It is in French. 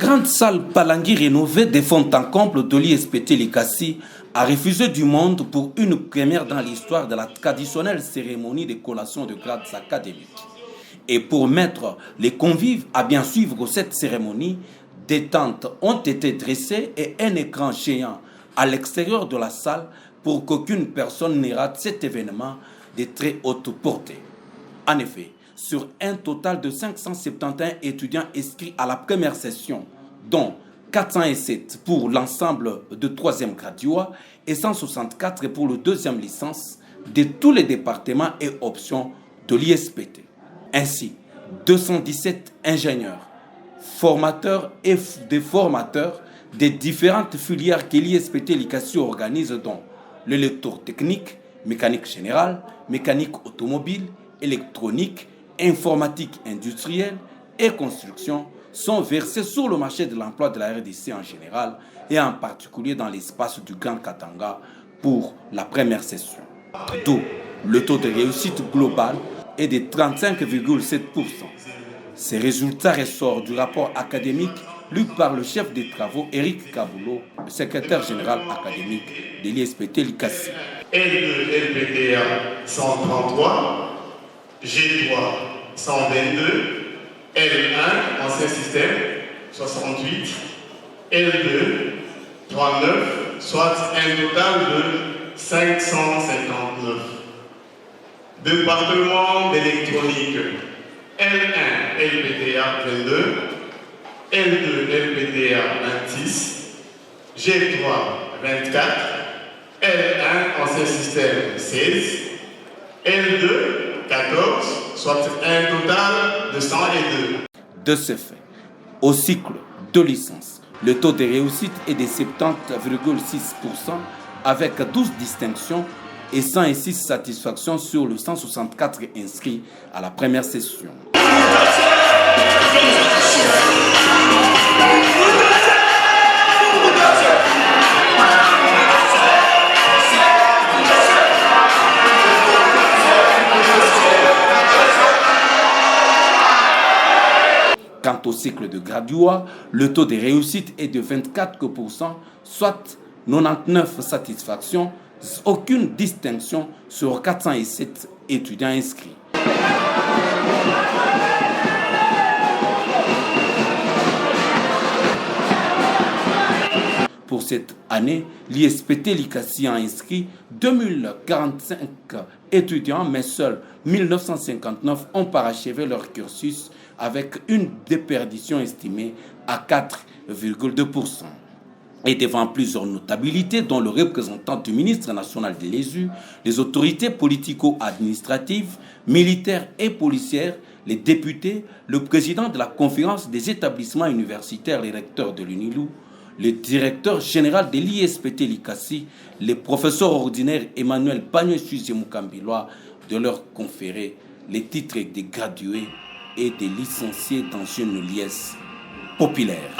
grande salle Palangui rénovée des fonds en comble de l'ISPT Likasi a refusé du monde pour une première dans l'histoire de la traditionnelle cérémonie de collation de grades académiques. Et pour mettre les convives à bien suivre cette cérémonie, des tentes ont été dressées et un écran géant à l'extérieur de la salle pour qu'aucune personne ne rate cet événement de très haute portée. En effet, sur un total de 571 étudiants inscrits à la première session, dont 407 pour l'ensemble de 3e graduat et 164 pour le 2e licence de tous les départements et options de l'ISPT. Ainsi, 217 ingénieurs, formateurs et des formateurs des différentes filières que l'ISPT Likasi organise, dont l'électrotechnique, mécanique générale, mécanique automobile, électronique, informatique industrielle et construction, sont versés sur le marché de l'emploi de la RDC en général et en particulier dans l'espace du Grand Katanga pour la première session. D'où le taux de réussite global est de 35,7%. Ces résultats ressortent du rapport académique lu par le chef des travaux Eric Kaboulot, le secrétaire général académique de l'ISPT Likasi. L2 LPTA 133, G3 122, L1 ancien système 68, L2 39, soit un total de 559. Département d'électronique L1 LPTA 22, L2 LPTA 26, G3 24, L1 ancien système 16, L2 14, soit un total de 102. De ce fait, au cycle de licence, le taux de réussite est de 70,6% avec 12 distinctions et 106 satisfactions sur le 164 inscrits à la première session. Quant au cycle de graduat, le taux de réussite est de 24%, soit 99 satisfactions, aucune distinction sur 407 étudiants inscrits. Pour cette année, l'ISPT Likasi a inscrit 2045 étudiants, mais seuls 1959 ont parachevé leur cursus avec une déperdition estimée à 4,2%. Et devant plusieurs notabilités, dont le représentant du ministre national de l'ESU, les autorités politico-administratives, militaires et policières, les députés, le président de la conférence des établissements universitaires, les recteurs de l'UNILU, le directeur général de l'ISPT Likasi, le professeur ordinaire Emmanuel Pagno-Suzy Mukambilwa, de leur conférer les titres de gradués et de licenciés dans une liesse populaire.